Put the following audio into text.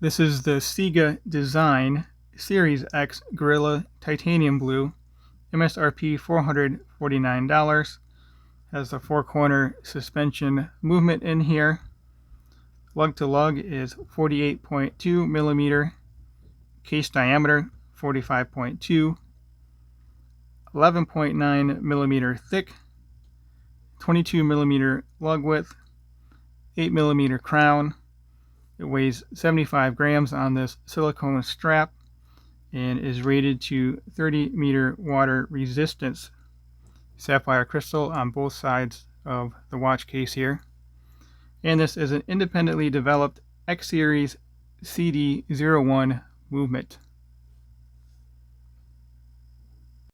This is the CIGA Design Series X Gorilla Titanium Blue, MSRP $449. Has the 4-corner suspension movement in here. Lug to lug is 48.2 millimeter. Case diameter 45.2. 11.9 millimeter thick. 22 millimeter lug width. 8 millimeter crown. It weighs 75 grams on this silicone strap and is rated to 30 meter water resistance. Sapphire crystal on both sides of the watch case here. And this is an independently developed X Series CD01 movement.